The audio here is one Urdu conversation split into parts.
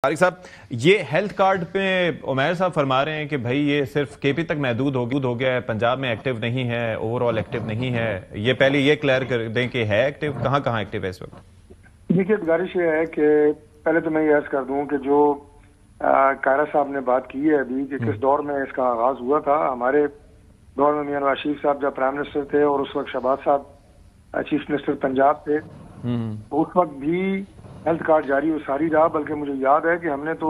طارق صاحب، یہ ہیلتھ کارڈ پہ عمیر صاحب فرما رہے ہیں کہ بھائی یہ صرف کے پی تک محدود ہو گیا ہے، پنجاب میں ایکٹیو نہیں ہے، اوور آل ایکٹیو نہیں ہے. یہ پہلے یہ کلیئر کر دیں کہ ہے ایکٹیو، کہاں ایکٹیو ہے اس وقت؟ دیکھیے، گزارش یہ ہے کہ پہلے تو میں یہ عرض کر دوں کہ جو قائرہ صاحب نے بات کی ہے ابھی کہ کس دور میں اس کا آغاز ہوا تھا. ہمارے دور میں میاں نواز شریف صاحب جب پرائم منسٹر تھے اور اس وقت شہباز صاحب چیف منسٹر پنجاب تھے، اس وقت بھی ہیلتھ کارڈ جاری و ساری رہا. بلکہ مجھے یاد ہے کہ ہم نے تو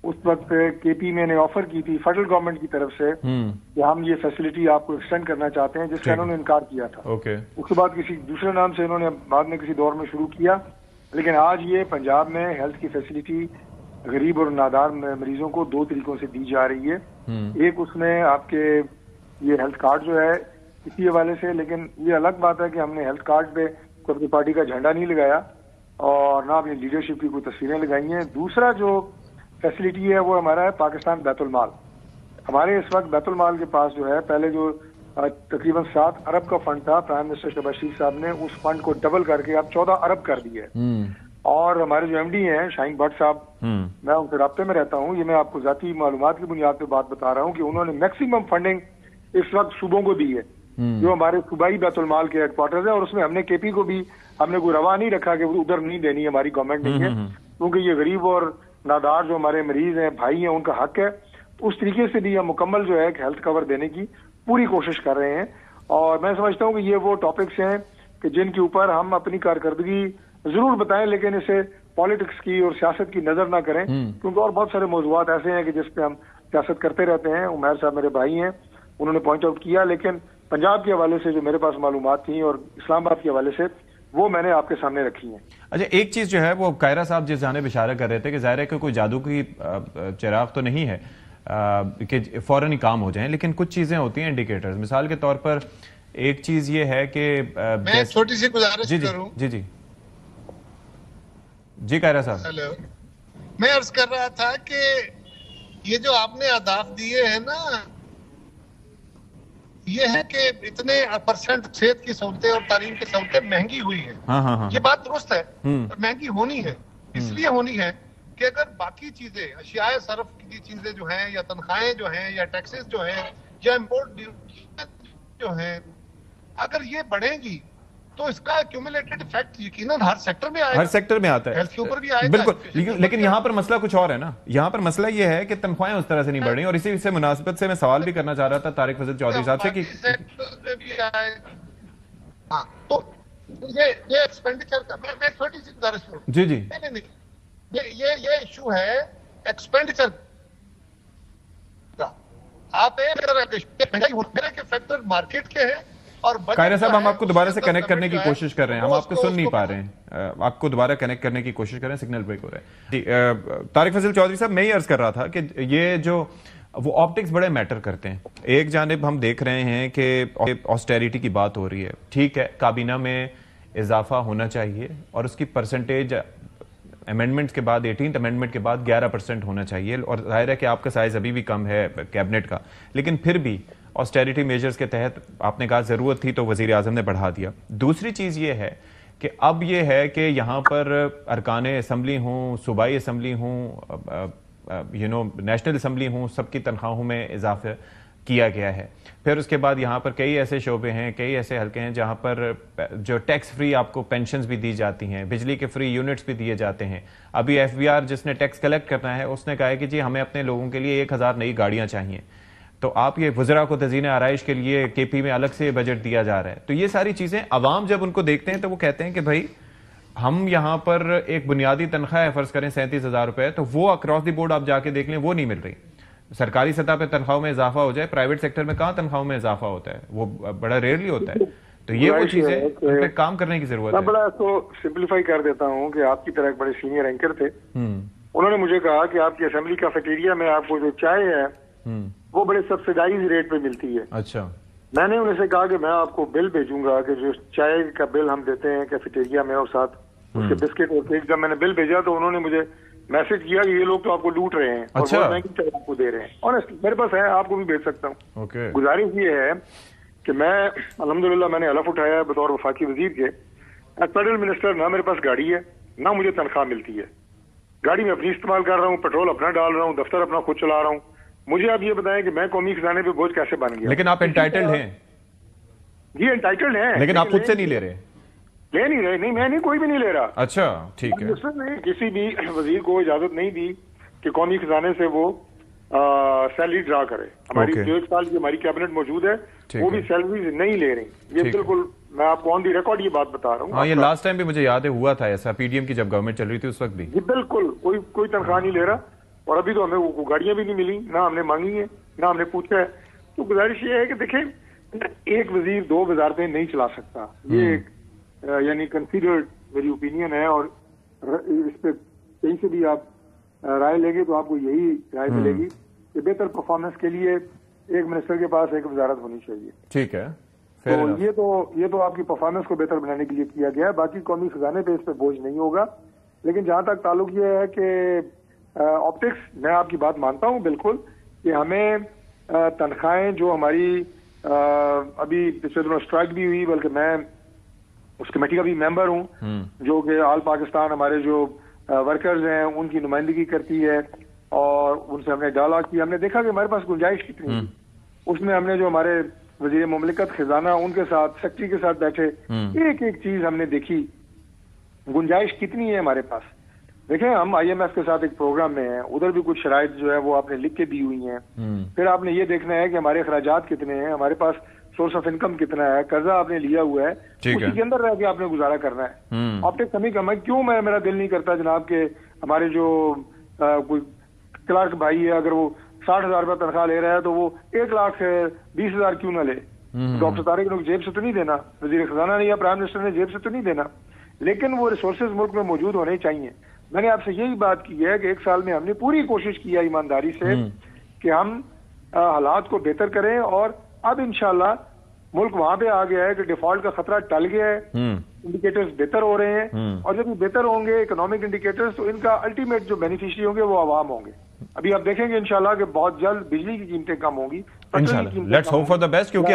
اس وقت کے پی میں نے آفر کی تھی فیڈرل گورنمنٹ کی طرف سے کہ ہم یہ فیسلٹی آپ کو ایکسٹینڈ کرنا چاہتے ہیں، جس کا انہوں نے انکار کیا تھا. اس کے بعد کسی دوسرے نام سے انہوں نے بعد میں کسی دور میں شروع کیا. لیکن آج یہ پنجاب میں ہیلتھ کی فیسلٹی غریب اور نادار مریضوں کو دو طریقوں سے دی جا رہی ہے. ایک اس میں آپ کے یہ ہیلتھ کارڈ جو ہے اسی حوالے سے، لیکن یہ الگ بات ہے کہ ہم نے ہیلتھ کارڈ پہ کوئی اپنی پارٹی کا جھنڈا نہیں لگایا اور نہ اپنی لیڈرشپ کی کوئی تصویریں لگائی ہیں. دوسرا جو فیسلٹی ہے وہ ہمارا ہے پاکستان بیت المال. ہمارے اس وقت بیت المال کے پاس جو ہے پہلے جو تقریباً 7 ارب کا فنڈ تھا، پرائم منسٹر شہباز شریف صاحب نے اس فنڈ کو ڈبل کر کے اب 14 ارب کر دی ہے. اور ہمارے جو ایم ڈی ہیں شاہین بٹ صاحب، میں ان سے رابطے میں رہتا ہوں، یہ میں آپ کو ذاتی معلومات کی بنیاد پہ بات بتا رہا ہوں کہ انہوں نے میکسیمم فنڈنگ اس وقت صوبوں کو دی ہے، جو ہمارے صوبائی بیت المال کے ہیڈ کوارٹرز ہیں. اور اس میں ہم نے کے پی کو بھی ہم نے کوئی روا نہیں رکھا کہ ادھر نہیں دینی، ہماری گورنمنٹ نہیں ہے، کیونکہ یہ غریب اور نادار جو ہمارے مریض ہیں، بھائی ہیں، ان کا حق ہے. اس طریقے سے بھی ہم مکمل جو ہے ہیلتھ کور دینے کی پوری کوشش کر رہے ہیں. اور میں سمجھتا ہوں کہ یہ وہ ٹاپکس ہیں کہ جن کے اوپر ہم اپنی کارکردگی ضرور بتائیں، لیکن اسے پالیٹکس کی اور سیاست کی نظر نہ کریں، کیونکہ اور بہت سارے موضوعات ایسے ہیں کہ جس پہ ہم سیاست کرتے رہتے ہیں. عمیر صاحب میرے بھائی ہیں، انہوں نے پوائنٹ آؤٹ کیا، لیکن پنجاب کے حوالے سے جو میرے پاس معلومات تھیں اور اسلام آباد کے حوالے سے وہ میں نے آپ کے سامنے رکھی ہیں. اچھا، ایک چیز جو ہے وہ قائرہ صاحب جس جانب اشارہ کر رہے تھے کہ ظاہر ہے کہ کوئی جادو کی چراغ تو نہیں ہے کہ فوراً ہی کام ہو جائیں، لیکن کچھ چیزیں ہوتی ہیں انڈیکیٹرز. مثال کے طور پر ایک چیز یہ ہے کہ میں چھوٹی سی گزارش کروں. جی قائرہ صاحب، ہیلو، میں عرض کر رہا تھا کہ یہ جو آپ نے اہداف دیے ہیں نا، یہ ہے کہ اتنے پرسنٹ صحت کی سہولتیں اور تعلیم کی سہولتیں مہنگی ہوئی ہیں. یہ بات درست ہے، مہنگی ہونی ہے. اس لیے ہونی ہے کہ اگر باقی چیزیں، اشیاء صرف کی چیزیں جو ہیں، یا تنخواہیں جو ہیں، یا ٹیکسز جو ہیں، یا امپورٹ جو ہیں، اگر یہ بڑھیں گی تو اس کا ایکومولیٹڈ ایفیکٹ یقیناً ہر سیکٹر میں آئے گا. ہر سیکٹر میں آتا ہے، ہیلتھ کے اوپر بھی آئے گا. بالکل، لیکن یہاں پر مسئلہ کچھ اور ہے نا. یہاں پر مسئلہ یہ ہے کہ تنخواہیں اس طرح سے نہیں بڑھ رہی. اور اسی سے مناسبت سے میں سوال بھی کرنا چاہ رہا تھا طارق فضل چودھری صاحب سے کہ تو یہ ایکسپینڈیچر کا میں چھوٹی سی گزارش کروں. جی یہ ایشو ہے ایکسپینڈیچر کا. آپ ایک فیکٹر مارکیٹ کے ہیں. قائرہ صاحب، ہم آپ کو دوبارہ سے کنیکٹ کرنے کی کوشش کر رہے ہیں، ہم آپ کو سن نہیں پا رہے ہیں. آپ کو دوبارہ کنیکٹ کرنے کی کوشش کر رہے ہیں، سگنل بریک ہو رہا ہے. جی طارق فضل چودھری صاحب، میں یہ عرض کر رہا تھا کہ یہ جو وہ آپٹکس بڑے میٹر کرتے ہیں. ایک جانب ہم دیکھ رہے ہیں کہ آسٹیریٹی کی بات ہو رہی ہے، ٹھیک ہے، کابینہ میں اضافہ ہونا چاہیے اور اس کی پرسنٹیج امینڈمنٹ کے بعد 18th امینڈمنٹ کے بعد 11% ہونا چاہیے. اور ظاہر ہے کہ آپ کا سائز ابھی بھی کم ہے کیبنٹ کا، لیکن پھر بھی آسٹیریٹی میجرز کے تحت آپ نے کہا ضرورت تھی تو وزیر اعظم نے بڑھا دیا. دوسری چیز یہ ہے کہ اب یہ ہے کہ یہاں پر ارکان اسمبلی ہوں، صوبائی اسمبلی ہوں، نیشنل اسمبلی ہوں، سب کی تنخواہوں میں اضافہ کیا گیا ہے. پھر اس کے بعد یہاں پر کئی ایسے شعبے ہیں، کئی ایسے حلقے ہیں جہاں پر جو ٹیکس فری آپ کو پینشنز بھی دی جاتی ہیں، بجلی کے فری یونٹس بھی دیے جاتے ہیں. ابھی ایف بی آر جس نے ٹیکس کلیکٹ کرنا ہے اس نے کہا ہے کہ جی ہمیں اپنے لوگوں کے لیے 1000 نئی گاڑیاں چاہیے. تو آپ یہ وزراء کو تزئین آرائش کے لیے کے پی میں الگ سے بجٹ دیا جا رہا ہے. تو یہ ساری چیزیں عوام جب ان کو دیکھتے ہیں تو وہ کہتے ہیں کہ بھائی ہم یہاں پر ایک بنیادی تنخواہ ہے فرض کریں 37,000 روپے، تو وہ اکراس دی بورڈ آپ جا کے دیکھ لیں وہ نہیں مل رہی. سرکاری سطح پہ تنخواہوں میں اضافہ ہو جائے، پرائیویٹ سیکٹر میں کہاں تنخواہوں میں اضافہ ہوتا ہے، وہ بڑا ریئرلی ہوتا ہے. تو یہ وہ چیزیں ان پہ کام کرنے کی ضرورت ہے. میں بڑا تو سمپلیفائی کر دیتا ہوں کہ آپ کی طرح ایک بڑے سینئر اینکر تھے، انہوں نے مجھے کہا کہ آپ کی اسمبلی کیفیٹیریا میں آپ کو جو چائے ہے وہ بڑے سبسڈائز ریٹ پہ ملتی ہے. اچھا، میں نے انہیں سے کہا کہ میں آپ کو بل بھیجوں گا کہ جو چائے کا بل ہم دیتے ہیں کیفیٹیریا میں اور ساتھ اس کے بسکٹ اور کیک. جب میں نے بل بھیجا تو انہوں نے مجھے میسج کیا کہ یہ لوگ تو آپ کو لوٹ رہے ہیں اور بہت مہنگی چائے آپ کو دے رہے ہیں. آنےسٹ میرے پاس ہے، آپ کو بھی بھیج سکتا ہوں. گزارش یہ ہے کہ میں الحمدللہ میں نے حلف اٹھایا بطور وفاقی وزیر کے. ایز فیڈرل منسٹر نہ میرے پاس گاڑی ہے، نہ مجھے تنخواہ ملتی ہے. گاڑی میں اپنی استعمال کر رہا ہوں, پیٹرول اپنا ڈال رہا ہوں, دفتر اپنا خود چلا رہا ہوں. مجھے آپ یہ بتائیں کہ میں قومی خزانے پہ بوجھ کیسے بن گیا؟ لیکن آپ انٹائٹلڈ ہیں. جی انٹائٹلڈ ہیں, لیکن آپ خود سے نہیں لے رہے. لے نہیں رہے. نہیں, میں نہیں, کوئی بھی نہیں لے رہا. اچھا ٹھیک ہے. منسٹر نے کسی بھی وزیر کو اجازت نہیں دی کہ قومی خزانے سے وہ سیلری ڈرا کرے. ہماری جو 1 سال کی ہماری کیبنٹ موجود ہے وہ بھی سیلری نہیں لے رہی. یہ بالکل میں آپ کو آن دی ریکارڈ یہ بات بتا رہا ہوں. ہاں, یہ لاسٹ ٹائم بھی مجھے یاد ہے ہوا تھا ایسا, پی ڈی ایم کی جب گورنمنٹ چل رہی تھی اس وقت بھی. جی بالکل, کوئی تنخواہ نہیں لے رہا. اور ابھی تو ہمیں وہ گاڑیاں بھی نہیں ملی, نہ ہم نے مانگی ہے, نہ ہم نے پوچھا ہے. تو گزارش یہ ہے کہ دیکھیں, ایک وزیر 2 وزارتیں نہیں چلا سکتا. یہ ایک یعنی کنسیڈرڈ میری اوپینین ہے, اور اس پہ کہیں سے بھی آپ رائے لیں گے تو آپ کو یہی رائے ملے گی کہ بہتر پرفارمنس کے لیے ایک منسٹر کے پاس ایک وزارت ہونی چاہیے. ٹھیک ہے. تو یہ تو آپ کی پرفارمنس کو بہتر بنانے کے لیے کیا گیا ہے. باقی قومی خزانے پہ اس پہ بوجھ نہیں ہوگا. لیکن جہاں تک تعلق یہ ہے کہ آپٹکس, میں آپ کی بات مانتا ہوں بالکل کہ ہمیں تنخواہیں جو ہماری ابھی پچھلے دنوں اسٹرائک بھی ہوئی, بلکہ میں اس کمیٹی کا بھی ممبر ہوں جو کہ آل پاکستان ہمارے جو ورکرز ہیں ان کی نمائندگی کرتی ہے, اور ان سے ہم نے ڈائلاگ کیا. ہم نے دیکھا کہ ہمارے پاس گنجائش کتنی ہے. اس میں ہم نے جو ہمارے وزیر مملکت خزانہ ان کے ساتھ, سیکٹری کے ساتھ بیٹھے, ایک ایک چیز ہم نے دیکھی, گنجائش کتنی ہے ہمارے پاس. دیکھیں, ہم آئی ایم ایف کے ساتھ ایک پروگرام میں ہیں, ادھر بھی کچھ شرائط جو ہے وہ آپ نے لکھ کے دی ہوئی ہیں. پھر آپ نے یہ دیکھنا ہے کہ ہمارے اخراجات کتنے ہیں, ہمارے پاس سورس آف انکم کتنا ہے, قرضہ آپ نے لیا ہوا ہے, اسی کے اندر رہ کے آپ نے گزارا کرنا ہے. آپٹکس ہمیں کم ہے. کیوں میرا دل نہیں کرتا جناب کہ ہمارے جو کوئی کلرک بھائی ہے, اگر وہ 60,000 روپے تنخواہ لے رہا ہے تو وہ 1,20,000 کیوں نہ لے؟ ڈاکٹر طارق نے جیب سے تو نہیں دینا, وزیر خزانہ نے یا پرائم منسٹر نے جیب سے تو نہیں دینا, لیکن وہ ریسورسز ملک میں موجود ہونے چاہیے. میں نے آپ سے یہی بات کی ہے کہ 1 سال میں ہم نے پوری کوشش کی ہے ایمانداری سے کہ ہم حالات کو بہتر کریں, اور اب انشاءاللہ ملک وہاں پہ آ گیا ہے کہ ڈیفالٹ کا خطرہ ٹل گیا ہے, انڈیکیٹرز بہتر ہو رہے ہیں, اور جب یہ بہتر ہوں گے اکنامک انڈیکیٹرز, تو ان کا الٹیمیٹ جو بینیفیشری ہوں گے وہ عوام ہوں گے. ابھی آپ دیکھیں گے انشاءاللہ کہ بہت جلد بجلی کی قیمتیں کم ہوں گی انشاءاللہ. Let's hope for the best, کیونکہ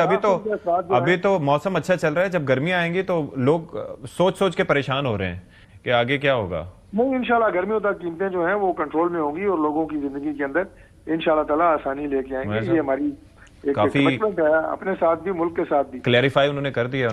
ابھی تو موسم اچھا چل رہا ہے. جب گرمیاں آئیں گی تو لوگ سوچ کے پریشان ہو رہے ہیں کہ آگے کیا ہوگا. نہیں, انشاءاللہ گرمیوں تک قیمتیں جو ہیں وہ کنٹرول میں ہوں گی, اور لوگوں کی زندگی کے اندر انشاءاللہ تعالیٰ آسانی لے کے آئیں گے. یہ ہماری ایک کمٹمنٹ ہے اپنے ساتھ بھی, ملک کے ساتھ بھی. کلیریفائی انہوں نے کر دیا.